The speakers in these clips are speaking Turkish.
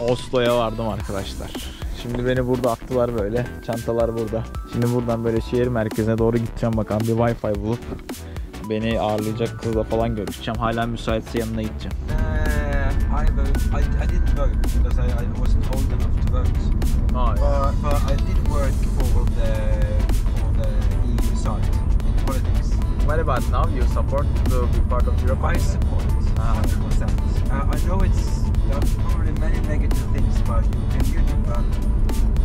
Oslo'ya vardım arkadaşlar. Şimdi beni burada attılar böyle. Çantalar burada. Şimdi buradan böyle şehir merkezine doğru gideceğim, bakalım bir Wi-Fi bulup beni ağırlayacak kızla falan görüşeceğim. Hala müsaitse yanına gideceğim. I didn't vote because I wasn't old enough to vote. Oh, yeah. But I did work for the EU side in politics. What about now? You support to be part of Europe? I support 100%. I know there are probably many negative things about European Union, but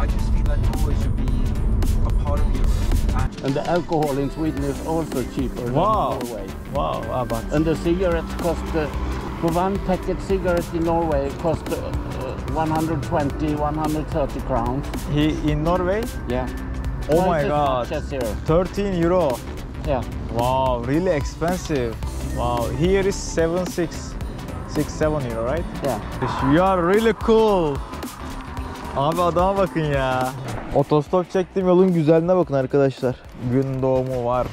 I just feel that Norway should be a part of Europe. And the alcohol in Sweden is also cheaper than Norway. Wow, but... And the cigarettes cost, for one packet cigarette in Norway cost 120, 130 crowns. In Norway? Yeah. Oh Twice my as god. much as here. 13 euro. Yeah. Wow, really expensive. Wow, here is 7 euro, right? Yeah. You are really cool. Abi adama bakın ya. Otostop çektiğim yolun güzelliğine bakın arkadaşlar. Gün doğumu var.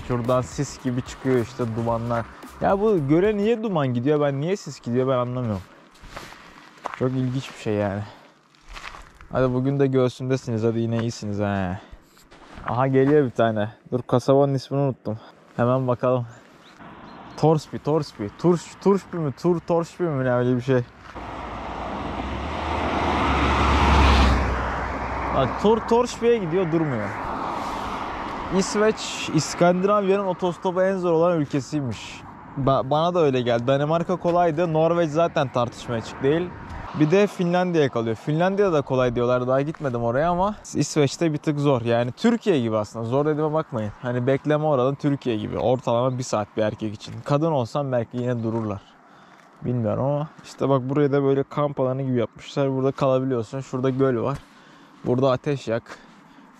Şuradan sis gibi çıkıyor işte, dumanlar. Ya bu göle niye duman gidiyor, ben niye sis gidiyor ben anlamıyorum. Çok ilginç bir şey yani. Hadi bugün de göğsümdesiniz, hadi yine iyisiniz ha. Aha geliyor bir tane. Dur, kasabanın ismini unuttum. Hemen bakalım. Torsby. Torsby mi ne, öyle bir şey. Bak Torsby'ye gidiyor, durmuyor. İsveç, İskandinavya'nın otostopu en zor olan ülkesiymiş. Bana da öyle geldi. Danimarka kolaydı. Norveç zaten tartışmaya açık değil. Bir de Finlandiya'ya kalıyor. Finlandiya'da da kolay diyorlar. Daha gitmedim oraya ama İsveç'te bir tık zor. Yani Türkiye gibi aslında. Zor dediğime bakmayın. Hani bekleme oranı Türkiye gibi. Ortalama 1 saat bir erkek için. Kadın olsam belki yine dururlar. Bilmiyorum ama işte bak, buraya da böyle kamp alanı gibi yapmışlar. Burada kalabiliyorsun. Şurada göl var. Burada ateş yak.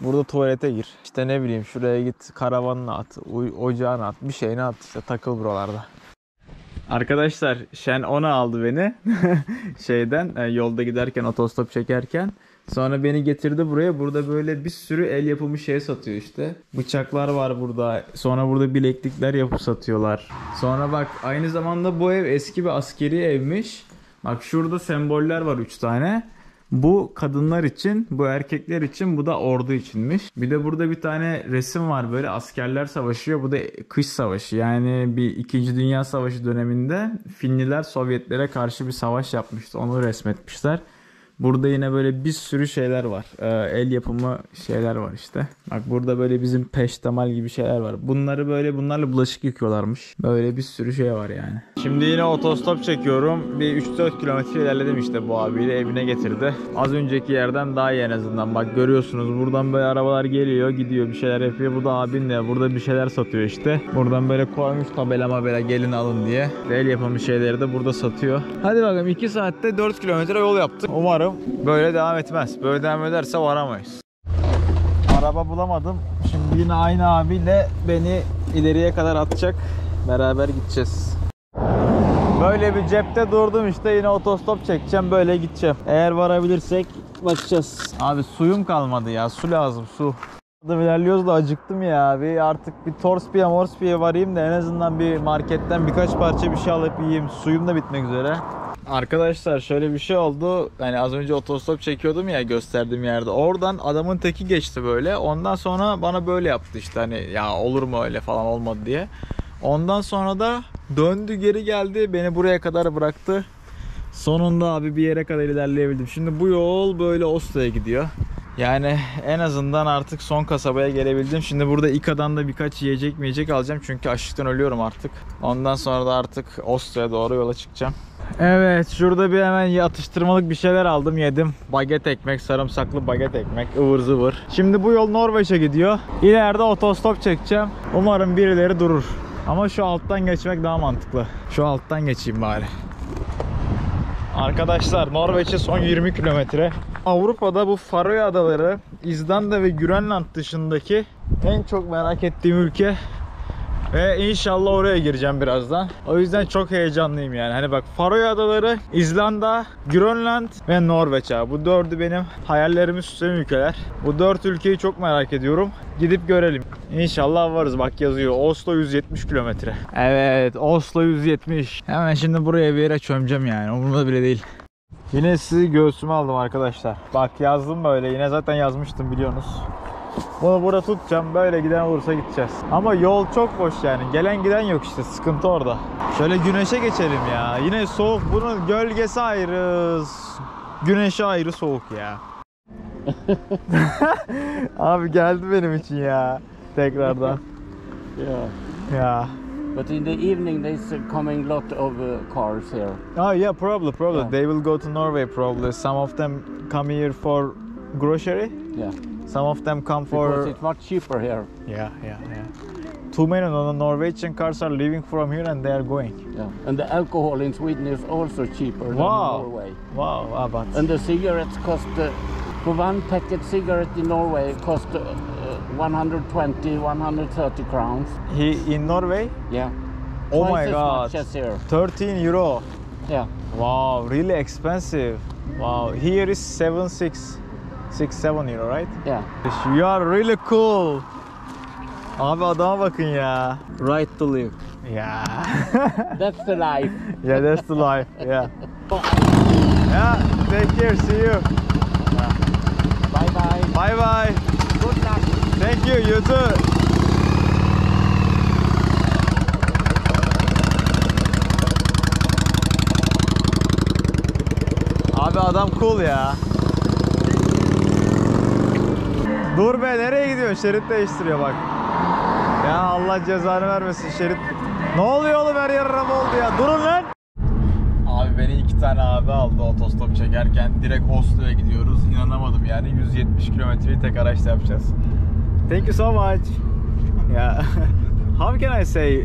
Burada tuvalete gir. İşte ne bileyim, şuraya git, karavanını at, ocağını at, bir şeyini at, işte takıl buralarda. Arkadaşlar Şen ona aldı beni şeyden, yolda giderken, otostop çekerken. Sonra beni getirdi buraya. Burada böyle bir sürü el yapımı şey satıyor işte. Bıçaklar var burada. Sonra burada bileklikler yapıp satıyorlar. Sonra bak, aynı zamanda bu ev eski bir askeri evmiş. Bak şurada semboller var 3 tane. Bu kadınlar için, bu erkekler için, bu da ordu içinmiş. Bir de burada bir tane resim var, böyle askerler savaşıyor. Bu da kış savaşı, yani bir 2. Dünya Savaşı döneminde Finliler Sovyetlere karşı bir savaş yapmıştı. Onu resmetmişler. Burada yine böyle bir sürü şeyler var. El yapımı şeyler var işte. Bak burada böyle bizim peştemal gibi şeyler var. Bunları böyle, bunlarla bulaşık yıkıyorlarmış. Böyle bir sürü şey var yani. Şimdi yine otostop çekiyorum. Bir 3-4 kilometre ilerledim işte, bu abiyle evine getirdi. Az önceki yerden daha iyi en azından. Bak görüyorsunuz, buradan böyle arabalar geliyor gidiyor, bir şeyler yapıyor. Bu da abinle burada bir şeyler satıyor işte. Buradan böyle koymuş tabela gelin alın diye. El yapımı şeyleri de burada satıyor. Hadi bakalım, 2 saatte 4 kilometre yol yaptık. Umarım böyle devam etmez. Böyle devam ederse varamayız. Araba bulamadım. Şimdi yine aynı abiyle beni ileriye kadar atacak. Beraber gideceğiz. Böyle bir cepte durdum işte, yine otostop çekeceğim, böyle gideceğim. Eğer varabilirsek bakacağız. Abi suyum kalmadı ya, su lazım, su. İlerliyoruz da acıktım ya. Artık bir Torsby'ye varayım da en azından bir marketten birkaç parça bir şey alıp yiyeyim. Suyum da bitmek üzere. Arkadaşlar şöyle bir şey oldu. Yani az önce otostop çekiyordum ya, gösterdiğim yerde. Oradan adamın teki geçti böyle. Ondan sonra bana böyle yaptı işte, hani ya olur mu öyle falan, olmadı diye. Ondan sonra da döndü geri geldi, beni buraya kadar bıraktı. Sonunda abi bir yere kadar ilerleyebildim. Şimdi bu yol böyle Oslo'ya gidiyor. Yani en azından artık son kasabaya gelebildim. Şimdi burada İKA'dan da birkaç yiyecek alacağım. Çünkü açlıktan ölüyorum artık. Ondan sonra da artık Oslo'ya doğru yola çıkacağım. Evet, şurada bir hemen atıştırmalık bir şeyler aldım, yedim. Baget ekmek, sarımsaklı baget ekmek, ıvır zıvır. Şimdi bu yol Norveç'e gidiyor. İleride otostop çekeceğim. Umarım birileri durur. Ama şu alttan geçmek daha mantıklı. Şu alttan geçeyim bari. Arkadaşlar Norveç'e son 20 kilometre. Avrupa'da bu Faroe Adaları, İzlanda ve Grönland dışındaki en çok merak ettiğim ülke. Ve inşallah oraya gireceğim birazdan. O yüzden çok heyecanlıyım yani. Hani bak, Faroe Adaları, İzlanda, Grönland ve Norveç abi. Bu 4'ü benim hayallerimi süsleyen ülkeler. Bu 4 ülkeyi çok merak ediyorum. Gidip görelim. İnşallah varız. Bak yazıyor, Oslo 170 kilometre. Evet, Oslo 170. Hemen şimdi buraya bir yere çömeceğim yani. Umurumda bile değil. Yine sizi göğsüme aldım arkadaşlar. Bak yazdım böyle. Yine zaten yazmıştım biliyorsunuz. Bunu burada tutacağım. Böyle giden olursa gideceğiz. Ama yol çok boş yani. Gelen giden yok işte. Sıkıntı orada. Şöyle güneşe geçelim ya. Yine soğuk. Bunun gölgesi ayrı. Güneşi ayrı soğuk ya. Abi geldi benim için ya. Tekrardan. Yeah. Ya. But in the evening there's coming lot of cars here. Oh yeah, probably. Yeah. They will go to Norway probably. Some of them come here for grocery. Yeah. Some of them come Because for... it's much cheaper here. Yeah. Too many Norwegian cars are leaving from here and they are going. Yeah. And the alcohol in Sweden is also cheaper than Wow. Norway. Wow, but... And the cigarettes cost, for one packet cigarette in Norway cost 120, 130 crowns. In Norway? Yeah. Oh Twice my as god. much as here. 13 euro. Yeah. Wow, really expensive. Wow, here is 7 euro, right? Yeah. You are really cool. Abi adama bakın ya. Right to live. Yeah. That's the life. Yeah, that's the life. Yeah. Yeah, take care. See you. Bye bye. Bye bye. Good luck. Thank you. You too. Abi adam cool ya. Dur be, nereye gidiyor? Şerit değiştiriyor bak. Ya Allah cezanı vermesin şerit. Ne oluyor oğlum, her yer araba oldu ya. Durun lan. Abi beni 2 tane abi aldı otostop çekerken. Direkt Oslo'ya gidiyoruz. İnanamadım yani. 170 kilometreyi tek araçla yapacağız. Thank you so much. Yeah. How can I say?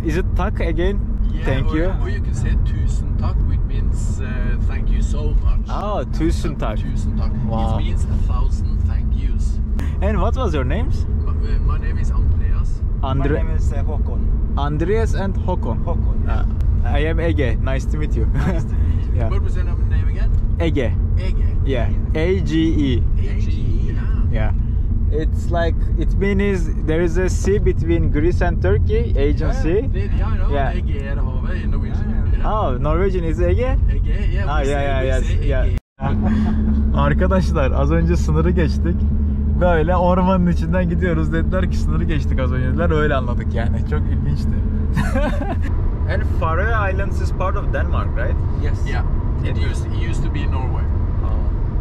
Is it tak again? Yeah, Thank you. Or you can say tusen takk, which means thank you so much. Oh, tusen takk. Tusen takk. Wow. It means 1,000 thank yous. And what was your names? My name is Andreas. My name is Håkon. Andreas and Håkon. Håkon, yeah. I am Ege. Nice to meet you. Nice to meet you. Yeah. What was your name again? Ege. Ege. Yeah. A-G-E. A-G-E. Yeah. It's like, it means there is a sea between Greece and Turkey, Aegean Sea. Yeah, I know. Yeah. Ege er havet in Norwegian. Yeah. Oh, Norwegian is Ege? Ege, yeah. Ah, we yeah, say yeah. Ege. Arkadaşlar az önce sınırı geçtik. Böyle ormanın içinden gidiyoruz, dediler ki sınırı geçtik az önce dediler, öyle anladık yani. Çok ilginçti. And Faroe Islands is part of Denmark, right? Yes. Yeah. It used to be Norway.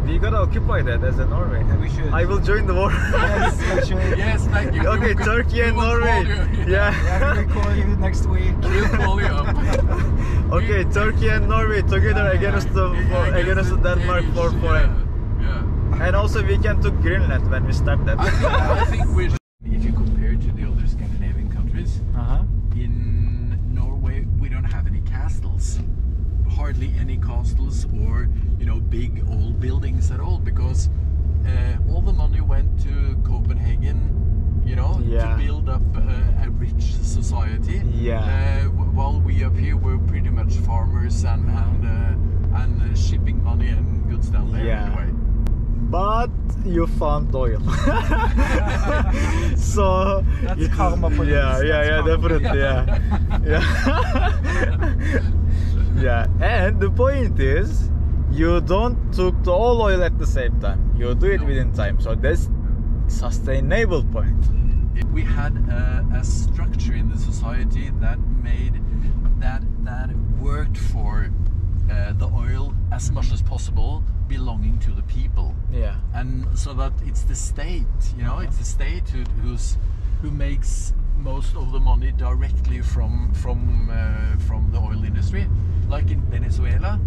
We gotta occupy that as a Norway. We should. I will join the war. Yes, we should. Yes, thank you. Okay, Turkey and We will Norway. call you. Yeah. Yeah, we will call you next week. We'll call you up. Okay, Turkey and Norway together against against Denmark for foreign. Yeah. And also we can take Greenland when we start that. I think we should. If you compare to the other Scandinavian countries, in Norway we don't have any castles, hardly any castles or big old buildings at all, because all the money went to Copenhagen, Yeah. to build up a rich society. Yeah. While we up here were pretty much farmers and shipping money and goods down there Yeah. anyway. But you found oil. So That's karma for you. Yeah, That's karma. definitely, yeah. Yeah. And the point is, you don't took the all oil at the same time. You do it within time. So that's sustainable point. We had a structure in the society that made that worked for the oil as much as possible belonging to the people, Yeah. and so that it's the state, it's the state who makes most of the money directly from the oil industry, like in Venezuela.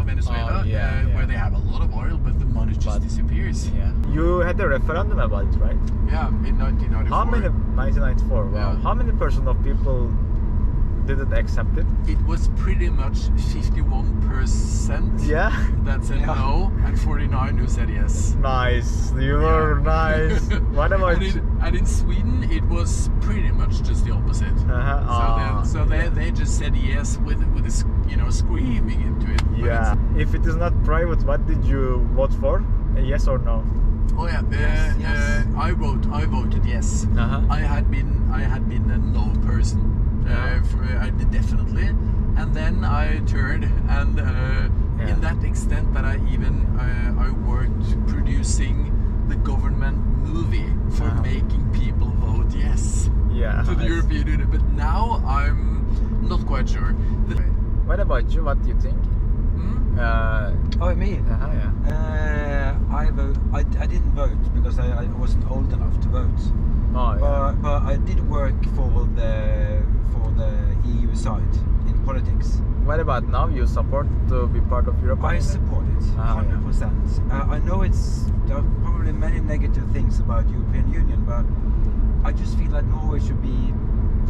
Venezuela, Oh, yeah. where they have a lot of oil, but the money just disappears. Yeah. You had a referendum about it, right? Yeah, in 1994. How many? 1994. Wow. Yeah. How many % of people didn't accept it? It was pretty much 51% Yeah. that said no, and 49 who said yes. Nice. You were nice. What about? And in Sweden, it was pretty much just the opposite. So they just said yes with a screaming into it. But Yeah. If it is not private, what did you vote for? A yes or no? Oh yeah. Yes. I voted yes. I had been a no person. I did definitely, and then I turned and in that extent even I worked producing the government movie for making people vote yes to the European Union. But now I'm not quite sure. What about you? What do you think? Oh, me? I didn't vote because I wasn't old enough to vote. But I did work for the EU side in politics. What about now? You support to be part of Europe? I support it 100%. I know there are probably many negative things about European Union, but I just feel that Norway should be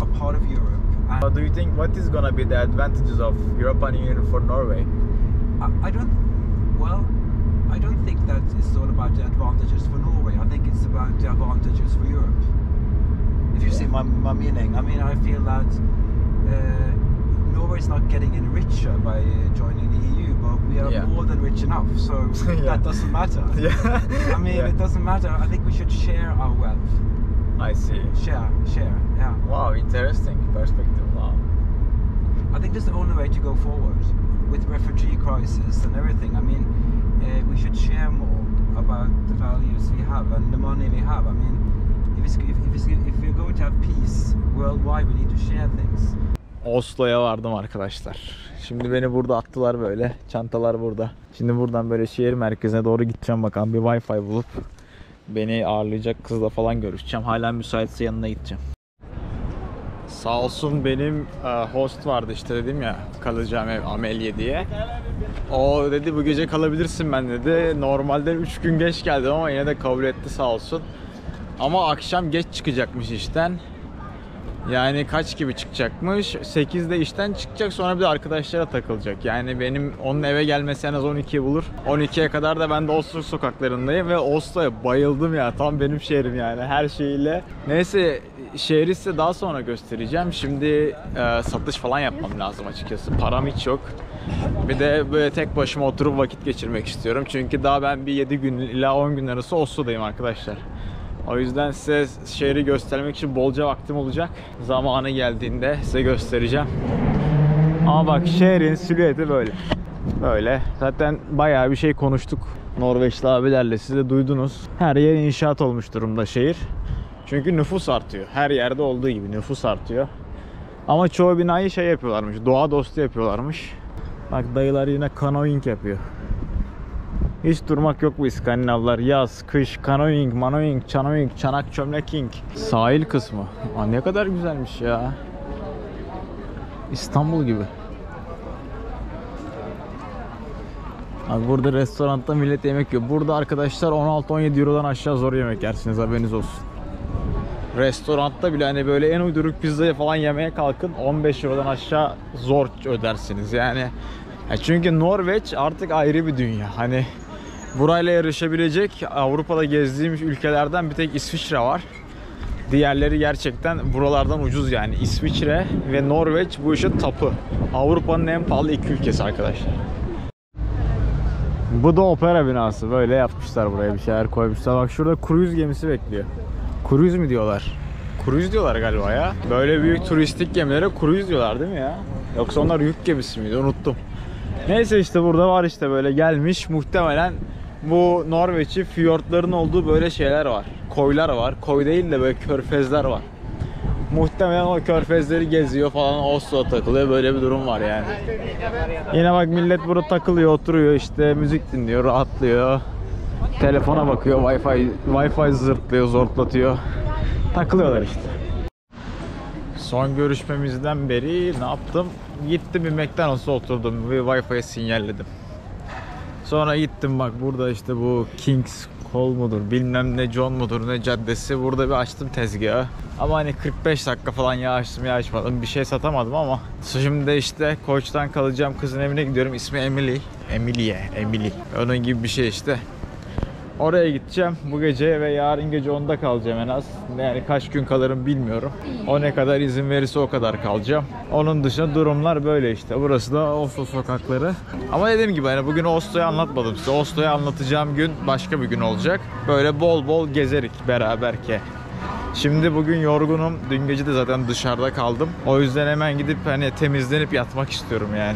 a part of Europe. Do you think what is gonna be the advantages of European Union for Norway? I don't think that it's all about the advantages for Norway. I think it's about the advantages for Europe. If you see my meaning, I mean, I feel that Norway is not getting any richer by joining the EU, but we are more than rich enough, so that doesn't matter. I mean, it doesn't matter. I think we should share our wealth. I see. Share, yeah. Wow, interesting perspective. Wow. I think that's the only way to go forward with refugee crisis and everything. I mean, we should share more about the values we have and the money we have. I mean, if we're going to have peace worldwide, we need to share things. Oslo'ya vardım arkadaşlar. Şimdi beni burada attılar böyle. Çantalar burada. Şimdi buradan böyle şehir merkezine doğru gideceğim, bakalım bir Wi-Fi bulup beni ağırlayacak kızla falan görüşeceğim. Hala müsaitse yanına gideceğim. Sağ olsun benim host vardı işte, dedim ya kalacağım ev Amelye diye. O dedi bu gece kalabilirsin ben dedi. Normalde 3 gün geç geldim ama yine de kabul etti sağ olsun. Ama akşam geç çıkacakmış işten. Yani kaç gibi çıkacakmış? 8'de işten çıkacak, sonra bir de arkadaşlara takılacak. Yani benim onun eve gelmesi en az 12'yi bulur. 12'ye kadar da ben de Oslo sokaklarındayım ve Oslo'ya bayıldım ya. Tam benim şehrim yani her şeyiyle. Neyse şehri size daha sonra göstereceğim. Şimdi satış falan yapmam lazım açıkçası. Param hiç yok. Bir de böyle tek başıma oturup vakit geçirmek istiyorum. Çünkü daha ben bir 7 gün ila 10 gün arası Oslo'dayım arkadaşlar. O yüzden size şehri göstermek için bolca vaktim olacak. Zamanı geldiğinde size göstereceğim. Ama bak şehrin silüeti böyle. Böyle. Zaten bayağı bir şey konuştuk Norveçli abilerle. Siz de duydunuz. Her yer inşaat olmuş durumda şehir. Çünkü nüfus artıyor. Her yerde olduğu gibi nüfus artıyor. Ama çoğu binayı şey yapıyorlarmış. Doğa dostu yapıyorlarmış. Bak dayılar yine canoeing yapıyor. Hiç durmak yok bu İskandinavlar. Yaz, kış, canoeing, manoeing, chanoeing, çanak çömleking. Sahil kısmı. Aa, ne kadar güzelmiş ya. İstanbul gibi. Abi burada restoranda millet yemek yiyor. Burada arkadaşlar 16-17 Euro'dan aşağı zor yemek yersiniz, haberiniz olsun. Restoranda bile hani böyle en uyduruk pizzayı falan yemeye kalkın 15 Euro'dan aşağı zor ödersiniz yani. Çünkü Norveç artık ayrı bir dünya. Hani burayla yarışabilecek Avrupa'da gezdiğim ülkelerden bir tek İsviçre var. Diğerleri gerçekten buralardan ucuz yani. İsviçre ve Norveç bu işin tapı. Avrupa'nın en pahalı iki ülkesi arkadaşlar. Bu da opera binası. Böyle yapmışlar, buraya bir şeyler koymuşlar. Bak şurada kruz gemisi bekliyor. Kruz mü diyorlar? Kruz diyorlar galiba ya. Böyle büyük turistik gemilere kruz diyorlar değil mi ya? Yoksa onlar yük gemisi miydi? Unuttum. Neyse işte burada var işte böyle gelmiş. Muhtemelen bu Norveç'i fiyortların olduğu böyle şeyler var. Koylar var. Koy değil de böyle körfezler var. Muhtemelen o körfezleri geziyor falan, Oslo'da takılıyor. Böyle bir durum var yani. Yine bak millet burada takılıyor, oturuyor işte, müzik dinliyor, rahatlıyor. Telefona bakıyor, Wi-Fi zırtlıyor, zortlatıyor. Takılıyorlar işte. Son görüşmemizden beri ne yaptım? Gittim bir McDonald's'a oturdum ve Wi-Fi'ye sinyalledim. Sonra gittim bak burada işte bu King's Hall mudur bilmem ne, John mudur ne caddesi, burada bir açtım tezgahı. Ama hani 45 dakika falan ya açtım ya açmadım, bir şey satamadım ama şimdi de işte Koç'tan kalacağım kızın evine gidiyorum, ismi Emily. Emily. Onun gibi bir şey işte. Oraya gideceğim bu gece ve yarın gece onda kalacağım en az. Yani kaç gün kalırım bilmiyorum. O ne kadar izin verirse o kadar kalacağım. Onun dışında durumlar böyle işte. Burası da Oslo sokakları. Ama dediğim gibi hani bugün Oslo'yu anlatmadım size. Oslo'yu anlatacağım gün başka bir gün olacak. Böyle bol bol gezerik beraberke. Şimdi bugün yorgunum. Dün gece de zaten dışarıda kaldım. O yüzden hemen gidip hani temizlenip yatmak istiyorum yani.